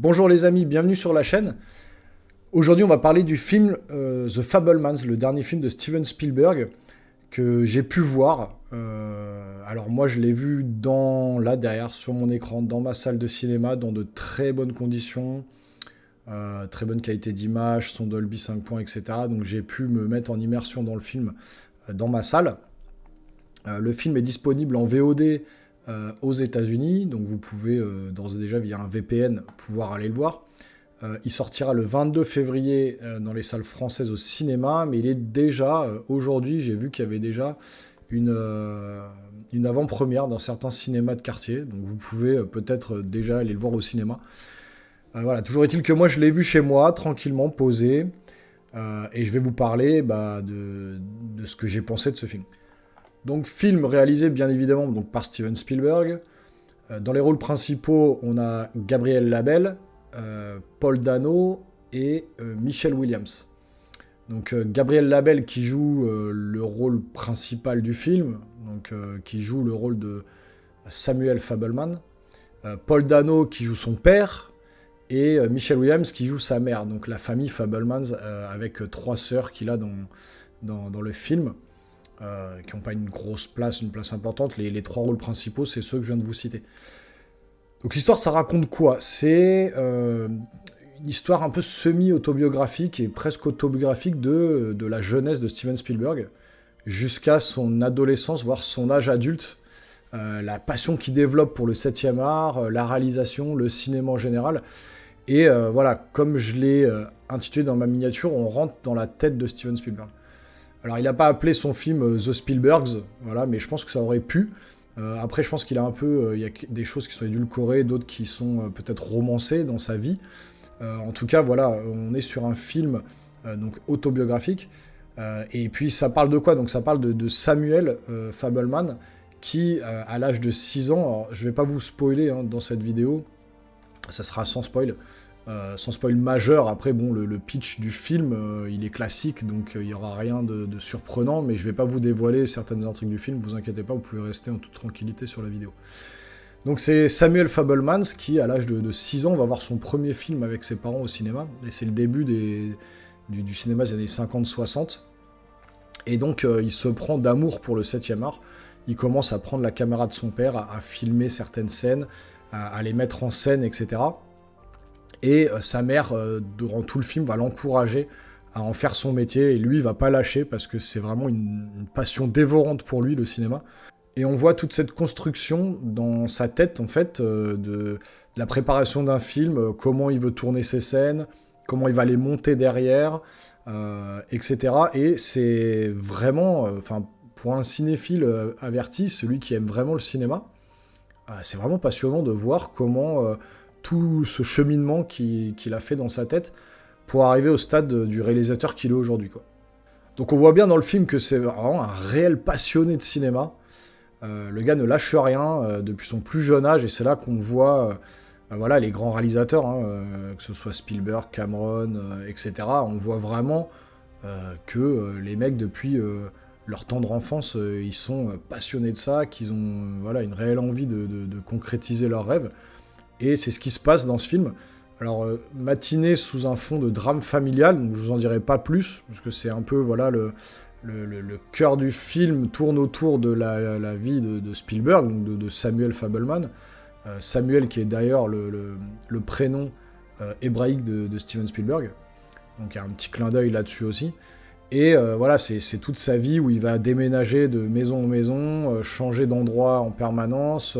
Bonjour les amis, bienvenue sur la chaîne. Aujourd'hui, on va parler du film The Fabelmans, le dernier film de Steven Spielberg que j'ai pu voir. Alors moi, je l'ai vu là derrière sur mon écran, dans ma salle de cinéma, dans de très bonnes conditions, très bonne qualité d'image, son Dolby 5 points, etc. Donc j'ai pu me mettre en immersion dans le film dans ma salle. Le film est disponible en VOD aux États-Unis, donc vous pouvez d'ores et déjà via un VPN pouvoir aller le voir. Il sortira le 22 février dans les salles françaises au cinéma, mais il est déjà, aujourd'hui, j'ai vu qu'il y avait déjà une avant-première dans certains cinémas de quartier, donc vous pouvez peut-être déjà aller le voir au cinéma. Voilà, toujours est-il que moi je l'ai vu chez moi, tranquillement, posé, et je vais vous parler de ce que j'ai pensé de ce film. Donc film réalisé bien évidemment donc, par Steven Spielberg. Dans les rôles principaux, on a Gabriel Labelle, Paul Dano et Michelle Williams. Donc Gabriel Labelle qui joue le rôle principal du film, donc qui joue le rôle de Samuel Fabelman. Paul Dano qui joue son père et Michelle Williams qui joue sa mère. Donc la famille Fabelmans avec trois sœurs qu'il a dans le film. Qui n'ont pas une grosse place, une place importante. Les trois rôles principaux, c'est ceux que je viens de vous citer. Donc l'histoire, ça raconte quoi? C'est une histoire un peu semi-autobiographique et presque autobiographique de la jeunesse de Steven Spielberg jusqu'à son adolescence, voire son âge adulte. La passion qu'il développe pour le 7e art, la réalisation, le cinéma en général. Et voilà, comme je l'ai intitulé dans ma miniature, on rentre dans la tête de Steven Spielberg. Alors, il n'a pas appelé son film The Spielbergs, voilà, mais je pense que ça aurait pu. Après, je pense qu'il a un peu... Il y a des choses qui sont édulcorées, d'autres qui sont peut-être romancées dans sa vie. En tout cas, voilà, on est sur un film donc autobiographique. Et puis, ça parle de quoi? Donc, ça parle de Samuel Fabelman, qui, à l'âge de 6 ans... Alors, je ne vais pas vous spoiler dans cette vidéo, ça sera sans spoil majeur. Après, bon, le pitch du film, il est classique, donc il n'y aura rien de surprenant, mais je vais pas vous dévoiler certaines intrigues du film, vous inquiétez pas, vous pouvez rester en toute tranquillité sur la vidéo. Donc c'est Samuel Fabelmans qui, à l'âge de 6 ans, va voir son premier film avec ses parents au cinéma, et c'est le début du cinéma des années 50-60, et donc il se prend d'amour pour le 7e art, il commence à prendre la caméra de son père, à filmer certaines scènes, à les mettre en scène, etc., et sa mère, durant tout le film, va l'encourager à en faire son métier, et lui, il va pas lâcher, parce que c'est vraiment une passion dévorante pour lui, le cinéma. Et on voit toute cette construction dans sa tête, en fait, de la préparation d'un film, comment il veut tourner ses scènes, comment il va les monter derrière, etc. Et c'est vraiment, pour un cinéphile averti, celui qui aime vraiment le cinéma, c'est vraiment passionnant de voir comment... tout ce cheminement qu'il a fait dans sa tête pour arriver au stade du réalisateur qu'il est aujourd'hui, quoi. Donc on voit bien dans le film que c'est vraiment un réel passionné de cinéma. Le gars ne lâche rien depuis son plus jeune âge, et c'est là qu'on voit voilà, les grands réalisateurs, que ce soit Spielberg, Cameron, etc. On voit vraiment que les mecs, depuis leur tendre enfance, ils sont passionnés de ça, qu'ils ont voilà, une réelle envie de concrétiser leurs rêves. Et c'est ce qui se passe dans ce film. Alors, matiné sous un fond de drame familial, donc je vous en dirai pas plus, parce que c'est un peu, voilà, le cœur du film tourne autour de la vie de Spielberg, donc de Samuel Fabelman. Samuel, qui est d'ailleurs le prénom hébraïque de Steven Spielberg. Donc, il y a un petit clin d'œil là-dessus aussi. Et voilà, c'est toute sa vie où il va déménager de maison en maison, changer d'endroit en permanence.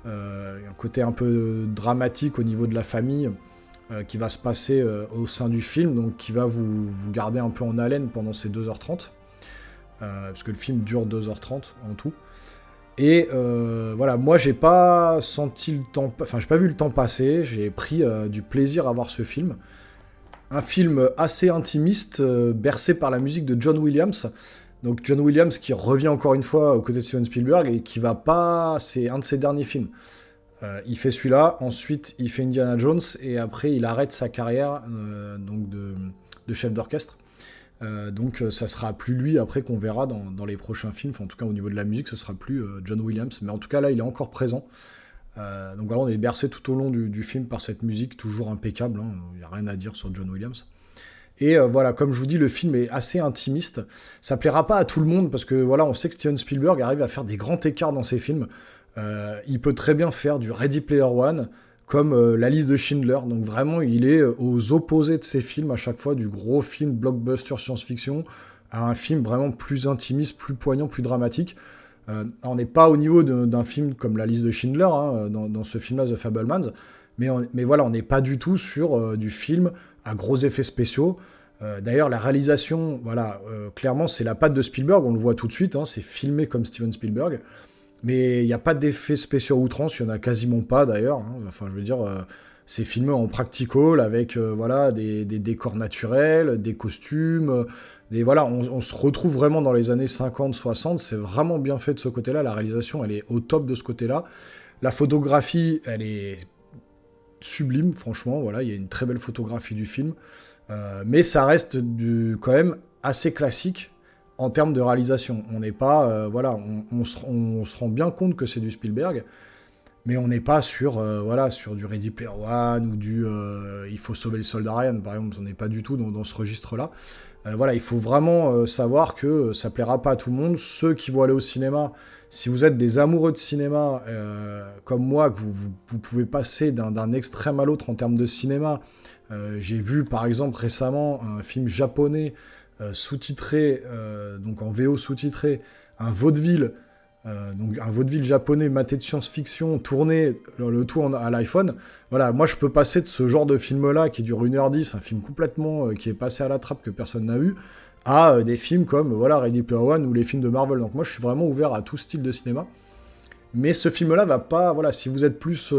Un côté un peu dramatique au niveau de la famille qui va se passer au sein du film, donc qui va vous garder un peu en haleine pendant ces 2h30, parce que le film dure 2h30 en tout. Et voilà, moi j'ai pas senti le temps, enfin j'ai pas vu le temps passer, j'ai pris du plaisir à voir ce film. Un film assez intimiste, bercé par la musique de John Williams. Donc John Williams qui revient encore une fois aux côtés de Steven Spielberg et qui va pas... C'est un de ses derniers films. Il fait celui-là, ensuite il fait Indiana Jones, et après il arrête sa carrière donc de chef d'orchestre. Donc ça sera plus lui après qu'on verra dans les prochains films. Enfin, en tout cas au niveau de la musique, ça sera plus John Williams. Mais en tout cas là il est encore présent. Donc voilà, on est bercé tout au long du film par cette musique, toujours impeccable, hein, il n'y a rien à dire sur John Williams. Et voilà, comme je vous dis, le film est assez intimiste. Ça plaira pas à tout le monde parce que voilà, on sait que Steven Spielberg arrive à faire des grands écarts dans ses films. Il peut très bien faire du Ready Player One comme La Liste de Schindler. Donc vraiment, il est aux opposés de ses films à chaque fois, du gros film blockbuster science-fiction à un film vraiment plus intimiste, plus poignant, plus dramatique. On n'est pas au niveau d'un film comme La Liste de Schindler, hein, dans ce film-là, The Fabelmans, mais voilà, on n'est pas du tout sur du film à gros effets spéciaux. D'ailleurs, la réalisation, voilà, clairement, c'est la patte de Spielberg, on le voit tout de suite, hein, c'est filmé comme Steven Spielberg, mais il n'y a pas d'effets spéciaux à outrance, il n'y en a quasiment pas d'ailleurs, hein. Enfin, je veux dire, c'est filmé en practical avec voilà, des décors naturels, des costumes, voilà, on se retrouve vraiment dans les années 50, 60, c'est vraiment bien fait de ce côté-là, la réalisation, elle est au top de ce côté-là. La photographie, elle est sublime, franchement, voilà, il y a une très belle photographie du film, mais ça reste quand même assez classique en termes de réalisation. On n'est pas, voilà, on se rend bien compte que c'est du Spielberg, mais on n'est pas sur, voilà, sur du Ready Player One ou du Il faut sauver le soldat Ryan, par exemple, on n'est pas du tout dans ce registre-là. Voilà, il faut vraiment savoir que ça plaira pas à tout le monde. Ceux qui vont aller au cinéma, si vous êtes des amoureux de cinéma, comme moi, que vous pouvez passer d'un extrême à l'autre en termes de cinéma. J'ai vu par exemple récemment un film japonais sous-titré, donc en VO sous-titré, un vaudeville, donc un vaudeville japonais maté de science-fiction, tourné le tout à l'iPhone. Voilà, moi je peux passer de ce genre de film-là qui dure 1h10, un film complètement qui est passé à la trappe que personne n'a vu, à des films comme voilà, Ready Player One ou les films de Marvel. Donc moi je suis vraiment ouvert à tout style de cinéma. Mais ce film-là va pas, voilà, si vous êtes plus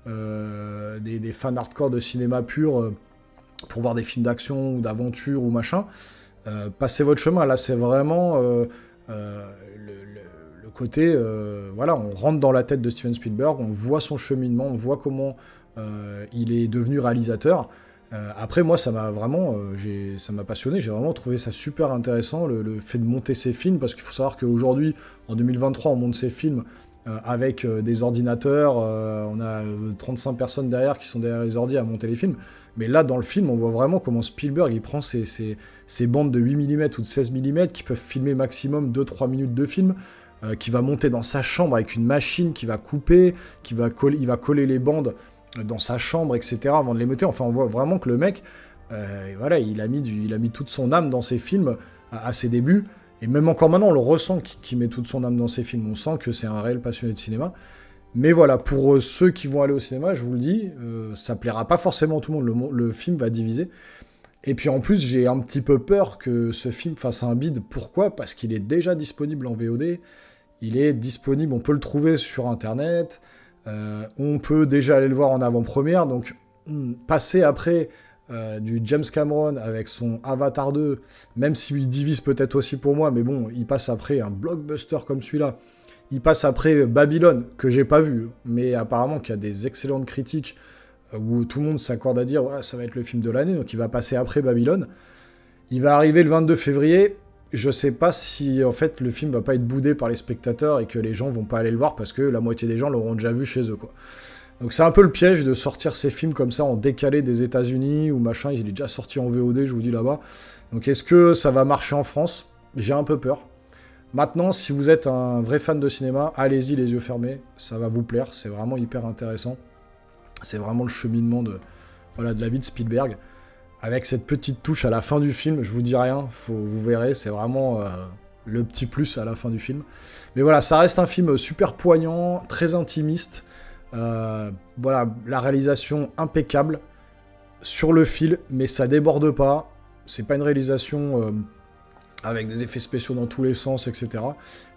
des fans hardcore de cinéma pur pour voir des films d'action ou d'aventure ou machin, passez votre chemin. Là c'est vraiment le côté, voilà, on rentre dans la tête de Steven Spielberg, on voit son cheminement, on voit comment il est devenu réalisateur. Après, moi, ça m'a vraiment, ça m'a passionné, j'ai vraiment trouvé ça super intéressant, le fait de monter ces films, parce qu'il faut savoir qu'aujourd'hui, en 2023, on monte ces films avec des ordinateurs, on a 35 personnes derrière qui sont derrière les ordi à monter les films, mais là, dans le film, on voit vraiment comment Spielberg, il prend ces bandes de 8 mm ou de 16 mm qui peuvent filmer maximum 2-3 minutes de film, qui va monter dans sa chambre avec une machine qui va couper, il va coller les bandes dans sa chambre, etc., avant de les monter. Enfin, on voit vraiment que le mec, voilà, il a mis toute son âme dans ses films à ses débuts, et même encore maintenant, on le ressent qu'il met toute son âme dans ses films. On sent que c'est un réel passionné de cinéma. Mais voilà, pour ceux qui vont aller au cinéma, je vous le dis, ça plaira pas forcément à tout le monde. Le film va diviser. Et puis en plus, j'ai un petit peu peur que ce film fasse un bide. Pourquoi ? Parce qu'il est déjà disponible en VOD. Il est disponible, on peut le trouver sur Internet. On peut déjà aller le voir en avant-première. Donc, passer après du James Cameron avec son Avatar 2, même s'il divise peut-être aussi pour moi, mais bon, il passe après un blockbuster comme celui-là. Il passe après Babylone, que j'ai pas vu, mais apparemment qu'il y a des excellentes critiques où tout le monde s'accorde à dire ouais, ça va être le film de l'année, donc il va passer après Babylone. Il va arriver le 22 février. Je sais pas si en fait le film va pas être boudé par les spectateurs et que les gens vont pas aller le voir parce que la moitié des gens l'auront déjà vu chez eux, quoi. Donc c'est un peu le piège de sortir ces films comme ça en décalé des États-Unis ou machin. Il est déjà sorti en VOD, je vous dis là-bas. Donc est-ce que ça va marcher en France ? J'ai un peu peur. Maintenant, si vous êtes un vrai fan de cinéma, allez-y les yeux fermés, ça va vous plaire, c'est vraiment hyper intéressant. C'est vraiment le cheminement de la vie de Spielberg. Avec cette petite touche à la fin du film, je vous dis rien, vous verrez, c'est vraiment le petit plus à la fin du film. Mais voilà, ça reste un film super poignant, très intimiste. Voilà, la réalisation impeccable sur le fil, mais ça déborde pas. C'est pas une réalisation avec des effets spéciaux dans tous les sens, etc.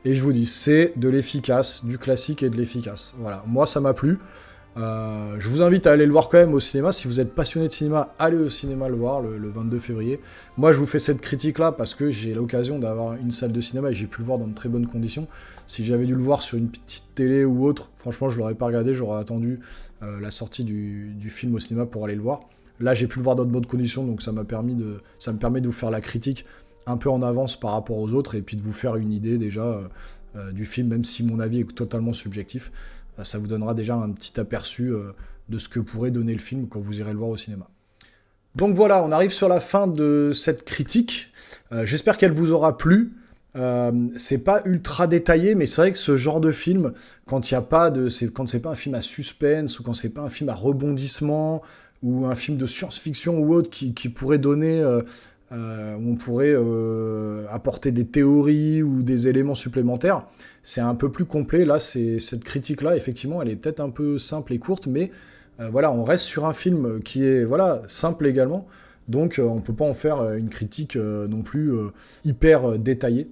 Et je vous dis, c'est de l'efficace, du classique et de l'efficace. Voilà, moi ça m'a plu. Je vous invite à aller le voir quand même au cinéma. Si vous êtes passionné de cinéma, allez au cinéma le voir le 22 février. Moi, je vous fais cette critique-là parce que j'ai l'occasion d'avoir une salle de cinéma et j'ai pu le voir dans de très bonnes conditions. Si j'avais dû le voir sur une petite télé ou autre, franchement, je l'aurais pas regardé. J'aurais attendu la sortie du film au cinéma pour aller le voir. Là, j'ai pu le voir dans de bonnes conditions, donc ça me permet de vous faire la critique un peu en avance par rapport aux autres et puis de vous faire une idée déjà du film, même si mon avis est totalement subjectif. ça vous donnera déjà un petit aperçu de ce que pourrait donner le film quand vous irez le voir au cinéma. Donc voilà, on arrive sur la fin de cette critique. J'espère qu'elle vous aura plu. C'est pas ultra détaillé, mais c'est vrai que ce genre de film, quand il y a pas de, quand c'est pas un film à suspense ou quand c'est pas un film à rebondissement ou un film de science-fiction ou autre qui pourrait donner, où on pourrait apporter des théories ou des éléments supplémentaires, c'est un peu plus complet. Là, cette critique-là, effectivement, elle est peut-être un peu simple et courte, mais voilà, on reste sur un film qui est voilà simple également. Donc on ne peut pas en faire une critique non plus hyper détaillée.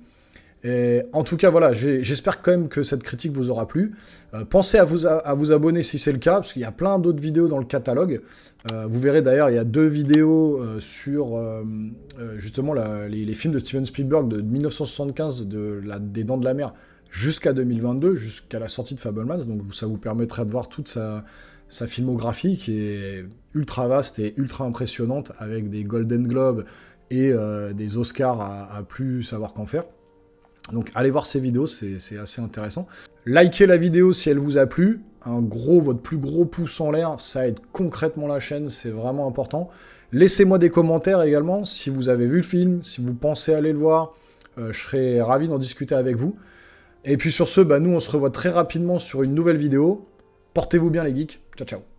Et en tout cas, voilà, j'espère quand même que cette critique vous aura plu. Pensez à vous abonner si c'est le cas, parce qu'il y a plein d'autres vidéos dans le catalogue. Vous verrez d'ailleurs, il y a 2 vidéos sur justement les films de Steven Spielberg de 1975, des Dents de la Mer, jusqu'à 2022, jusqu'à la sortie de Fabelmans. Donc ça vous permettra de voir toute sa filmographie qui est ultra vaste et ultra impressionnante, avec des Golden Globes et des Oscars à plus savoir qu'en faire. Donc allez voir ces vidéos, c'est assez intéressant. Likez la vidéo si elle vous a plu. Votre plus gros pouce en l'air, ça aide concrètement la chaîne, c'est vraiment important. Laissez-moi des commentaires également, si vous avez vu le film, si vous pensez aller le voir, je serai ravi d'en discuter avec vous. Et puis sur ce, nous on se revoit très rapidement sur une nouvelle vidéo. Portez-vous bien les geeks, ciao ciao.